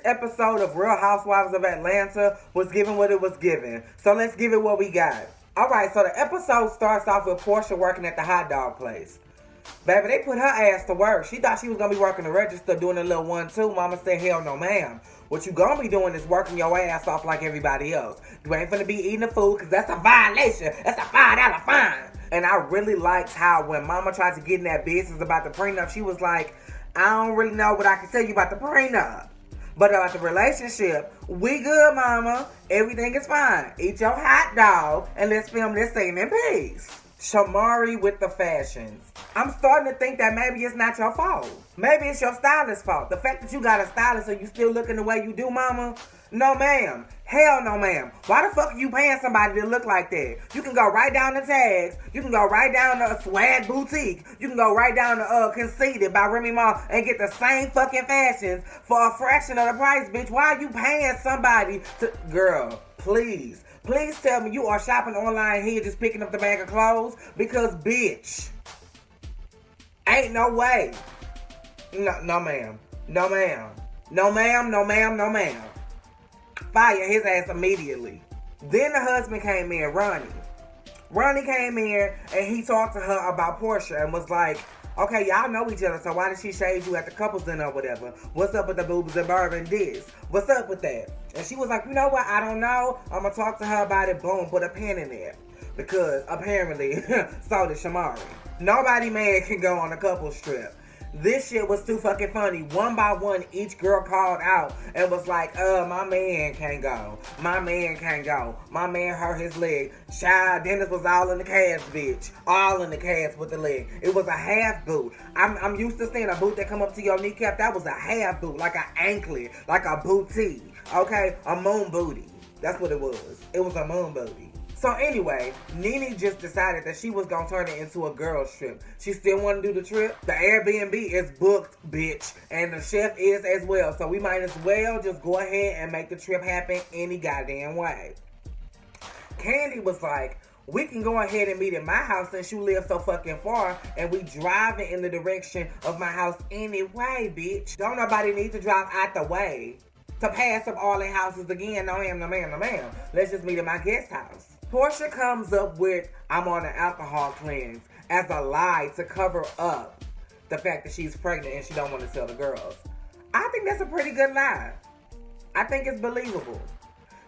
episode of Real Housewives of Atlanta was given what it was given. So let's give it what we got. Alright, so the episode starts off with Portia working at the hot dog place. Baby, they put her ass to work. She thought she was going to be working the register doing a little 1-2. Mama said, hell no, ma'am. What you going to be doing is working your ass off like everybody else. You ain't finna be eating the food because that's a violation. That's a $5 fine. And I really liked how when Mama tried to get in that business about the prenup, she was like, I don't really know what I can tell you about the prenup. But about the relationship, we good, Mama. Everything is fine. Eat your hot dog and let's film this scene in peace. Shamari with the fashions. I'm starting to think that maybe it's not your fault. Maybe it's your stylist's fault. The fact that you got a stylist and you still looking the way you do, Mama. No, ma'am. Hell no, ma'am. Why the fuck are you paying somebody to look like that? You can go right down to Tags. You can go right down to Swag Boutique. You can go right down to Conceited by Remy Ma and get the same fucking fashions for a fraction of the price, bitch. Why are you paying somebody to... Girl, please. Please tell me you are shopping online here just picking up the bag of clothes. Because, bitch, ain't no way. No, ma'am. No, ma'am. No, ma'am. No, ma'am. No, ma'am. Fire his ass immediately. Then the husband came in, Ronnie. Ronnie came in and he talked to her about Portia and was like, okay, y'all know each other, so why did she shade you at the couples dinner or whatever? What's up with the boobs and bourbon this? What's up with that? And she was like, you know what? I don't know. I'm going to talk to her about it. Boom, put a pin in there. Because apparently, so did Shamari. Nobody man can go on a couples trip. This shit was too fucking funny. One by one, each girl called out and was like, my man can't go. My man can't go. My man hurt his leg. Child, Dennis was all in the cast, bitch. All in the cast with the leg. It was a half boot. I'm used to seeing a boot that come up to your kneecap. That was a half boot, like an anklet, like a booty. Okay? A moon booty. That's what it was. It was a moon booty. So anyway, Nene just decided that she was going to turn it into a girls trip. She still want to do the trip. The Airbnb is booked, bitch. And the chef is as well. So we might as well just go ahead and make the trip happen any goddamn way. Candy was like, we can go ahead and meet at my house since you live so fucking far. And we driving in the direction of my house anyway, bitch. Don't nobody need to drive out the way to pass up all their houses again. No ma'am, no ma'am, no ma'am. Let's just meet at my guest house. Portia comes up with, I'm on an alcohol cleanse, as a lie to cover up the fact that she's pregnant and she don't want to tell the girls. I think that's a pretty good lie. I think it's believable.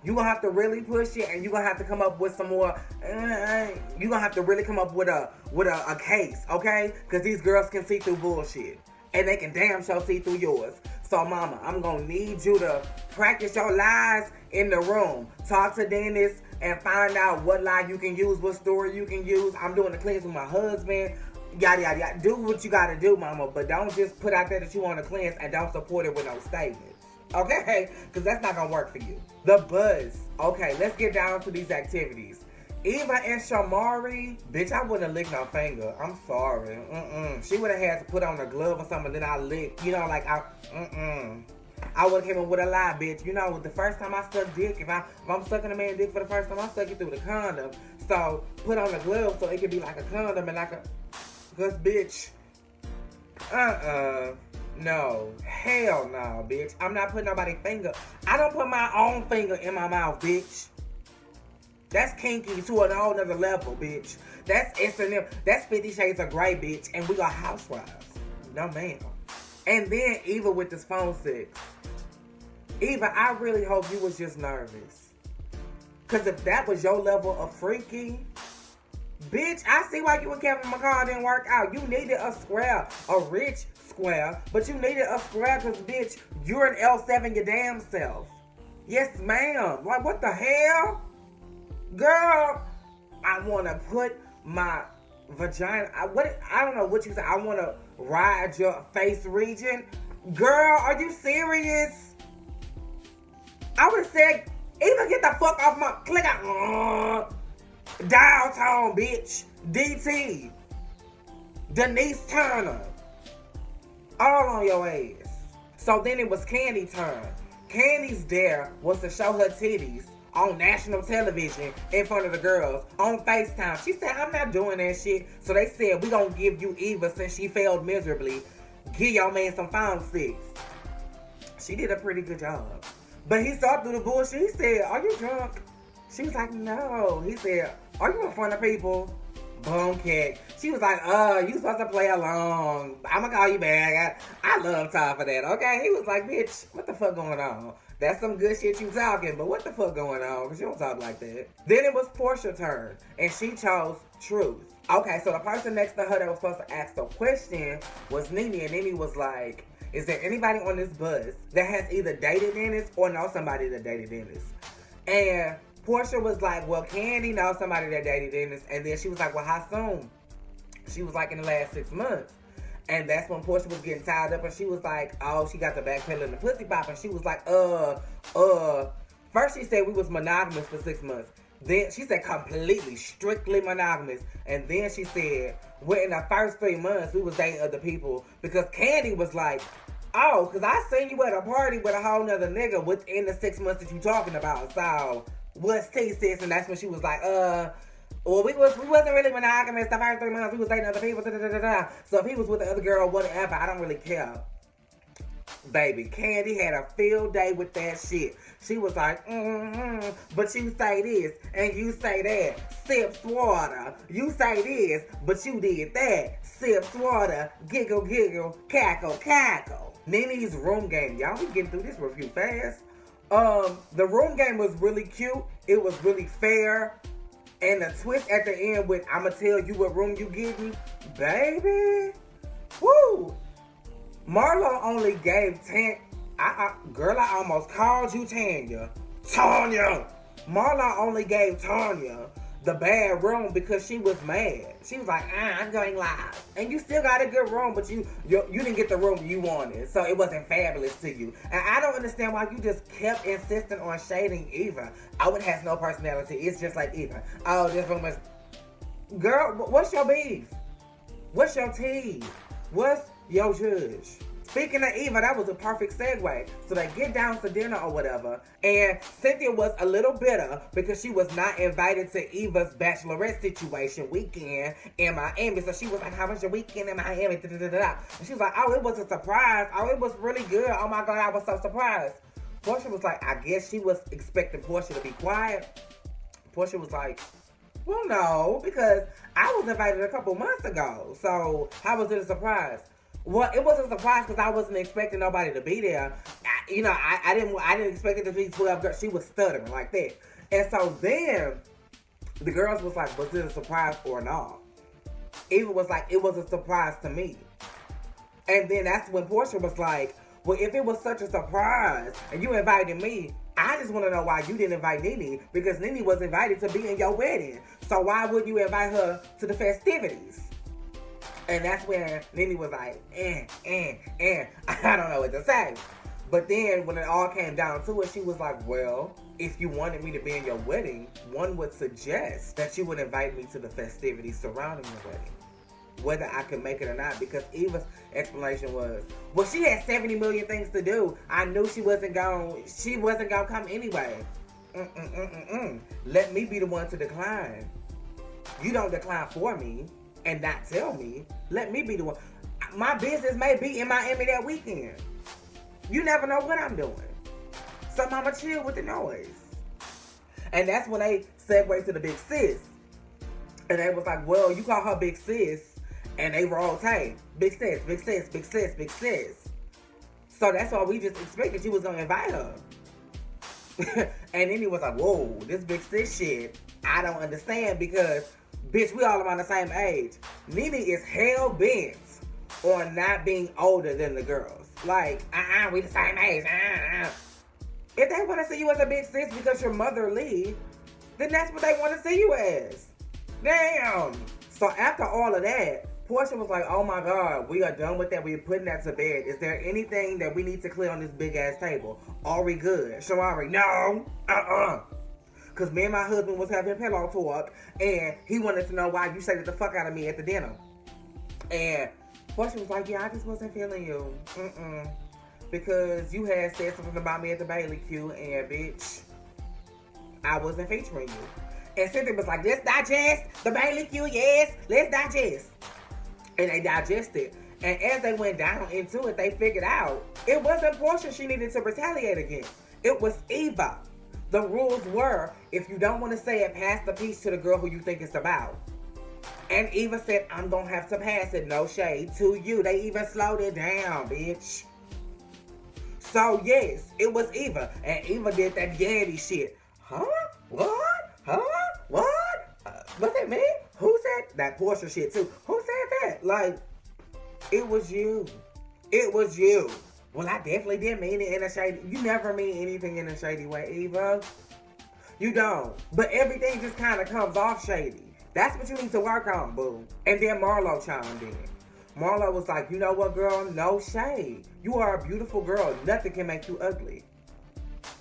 You're going to have to really push it and you're going to have to come up with some more, you're going to have to really come up with a case, okay? Because these girls can see through bullshit. And they can damn sure see through yours. So, mama, I'm going to need you to practice your lies in the room. Talk to Dennis and find out what lie you can use, what story you can use. I'm doing the cleanse with my husband. Yada, yada, yada. Do what you got to do, mama. But don't just put out there that you want to cleanse and don't support it with no statements. Okay? Because that's not going to work for you. The buzz. Okay, let's get down to these activities. Eva and Shamari, bitch, I wouldn't have licked no finger. I'm sorry. She would have had to put on a glove or something, then I lick. You know, like, I would have came in with a lie, bitch. You know, the first time I suck dick, if I'm sucking a man's dick for the first time, I suck it through the condom. So, put on a glove so it could be like a condom and like a... Because, bitch, no. Hell no, bitch. I'm not putting nobody's finger. I don't put my own finger in my mouth, bitch. That's kinky to a whole nother level, bitch. That's S&M. That's 50 Shades of Grey, bitch. And we got Housewives. No, ma'am. And then Eva with this phone sex. Eva, I really hope you was just nervous. Because if that was your level of freaky, bitch, I see why you and Kevin McCall didn't work out. You needed a square, a rich square. But you needed a square because, bitch, you're an L7 your damn self. Yes, ma'am. Like, what the hell? Girl, I want to put my vagina, I don't know what you said. I want to ride your face region. Girl, are you serious? I would have said, even get the fuck off my, click out, dial tone, bitch. DT. Denise Turner. All on your ass. So then it was Candy's turn. Candy's dare was to show her titties on national television in front of the girls on FaceTime. She said, I'm not doing that shit. So they said, we gonna give you Eva since she failed miserably. Give your man some phone sex. She did a pretty good job. But he saw through the bullshit. He said, are you drunk? She was like, no. He said, are you in front of people? Boom, cat. She was like, you supposed to play along. I'm gonna call you back. I love Todd for that, okay? He was like, bitch, what the fuck going on? That's some good shit you talking, but what the fuck going on? Because you don't talk like that. Then it was Portia's turn, and she chose truth. Okay, so the person next to her that was supposed to ask the question was Nene, and Nene was like, is there anybody on this bus that has either dated Dennis or know somebody that dated Dennis? And Portia was like, well, Candy knows somebody that dated Dennis. And then she was like, well, how soon? She was like, in the last 6 months. And that's when Portia was getting tied up, and she was like, oh, she got the backpedal and the pussy pop. And she was like, first she said we was monogamous for 6 months. Then she said completely, strictly monogamous. And then she said, well, in the first 3 months, we was dating other people. Because Candy was like, oh, because I seen you at a party with a whole nother nigga within the 6 months that you talking about. So, what's T, sis? And that's when she was like, well, we wasn't really monogamous the first 3 months. We was dating other people. So if he was with the other girl, whatever, I don't really care. Baby, Candy had a field day with that shit. She was like, but you say this and you say that. Sips water. You say this, but you did that. Sips water. Giggle, giggle. Cackle, cackle. Nene's room game. Y'all, we getting through this review fast. The room game was really cute. It was really fair. And the twist at the end with, I'ma tell you what room you getting. Baby. Woo. Marlo only gave girl, I almost called you Tanya. Marlo only gave Tanya the bad room because she was mad. She was like, I'm going live. And you still got a good room, but you didn't get the room you wanted. So it wasn't fabulous to you. And I don't understand why you just kept insisting on shading Eva. Owen has no personality. It's just like Eva. Oh, this room is... Girl, what's your beef? What's your tea? What's your judge? Speaking of Eva, that was a perfect segue. So they get down to dinner or whatever. And Cynthia was a little bitter because she was not invited to Eva's bachelorette situation weekend in Miami. So she was like, how was your weekend in Miami? And she was like, oh, it was a surprise. Oh, it was really good. Oh my God, I was so surprised. Portia was like, I guess she was expecting Portia to be quiet. Portia was like, well, no, because I was invited a couple months ago. So how was it a surprise? Well, it wasn't a surprise because I wasn't expecting nobody to be there. I didn't expect it to be 12 girls. She was stuttering like that. And so then the girls was like, was it a surprise or not? Eva was like, it was a surprise to me. And then that's when Portia was like, well, if it was such a surprise and you invited me, I just want to know why you didn't invite Nene, because Nene was invited to be in your wedding. So why wouldn't you invite her to the festivities? And that's when Nene was like, I don't know what to say. But then when it all came down to it, she was like, well, if you wanted me to be in your wedding, one would suggest that you would invite me to the festivities surrounding your wedding, whether I could make it or not. Because Eva's explanation was, well, she had 70 million things to do. I knew she wasn't gonna come anyway. Let me be the one to decline. You don't decline for me and not tell me. Let me be the one. My business may be in Miami that weekend. You never know what I'm doing. So mama, chill with the noise. And that's when they segued to the big sis. And they was like, well, you call her big sis, and they roll tape. Big sis, big sis, big sis, big sis. So that's why we just expected you was gonna invite her. And then he was like, whoa, this big sis shit, I don't understand, because bitch, we all around the same age. Nene is hell bent on not being older than the girls. Like, we the same age. If they want to see you as a big sis because you're motherly, then that's what they want to see you as. Damn. So after all of that, Portia was like, oh my God, we are done with that. We're putting that to bed. Is there anything that we need to clear on this big ass table? Are we good? Shamari, no. Because me and my husband was having pillow talk, and he wanted to know why you shaded the fuck out of me at the dinner. And Portia was like, yeah, I just wasn't feeling you. Because you had said something about me at the Bailey Q, and bitch, I wasn't featuring you. And Cynthia was like, let's digest the Bailey Q, yes, let's digest. And they digested. And as they went down into it, they figured out It wasn't Portia she needed to retaliate against. It was Eva. The rules were, if you don't want to say it, pass the piece to the girl who you think it's about. And Eva said, I'm going to have to pass it. No shade to you. They even slowed it down, bitch. So, yes, it was Eva. And Eva did that Yeti shit. Huh? What? Huh? What? Was it me? Who said that? Portia shit, too. Who said that? Like, it was you. It was you. Well, I definitely didn't mean it in a shady... You never mean anything in a shady way, Eva. You don't. But everything just kind of comes off shady. That's what you need to work on, boo. And then Marlo chimed in. Marlo was like, you know what, girl? No shade. You are a beautiful girl. Nothing can make you ugly.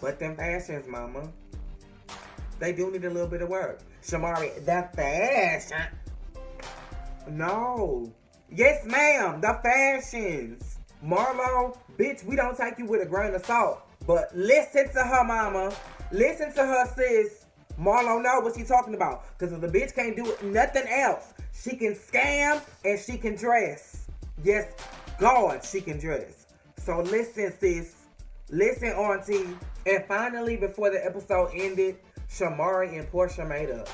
But them fashions, mama. They do need a little bit of work. Shamari, the fashion. No. Yes, ma'am. The fashions. Marlo, bitch, we don't take you with a grain of salt. But listen to her, mama. Listen to her, sis. Marlo know what she's talking about. Because if the bitch can't do nothing else, she can scam and she can dress. Yes, God, she can dress. So listen, sis. Listen, auntie. And finally, before the episode ended, Shamari and Portia made up.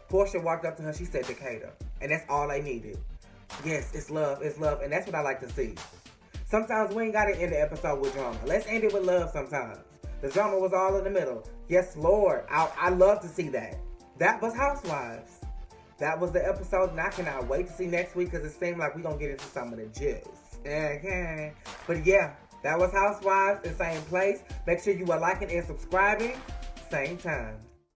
Portia walked up to her. She said, Decatur. And that's all they needed. Yes, it's love. It's love. And that's what I like to see. Sometimes we ain't got to end the episode with drama. Let's end it with love sometimes. The drama was all in the middle. Yes, Lord. I love to see that. That was Housewives. That was the episode, and I cannot wait to see next week because it seemed like we're going to get into some of the juice. Okay. But yeah, that was Housewives in same place. Make sure you are liking and subscribing. Same time.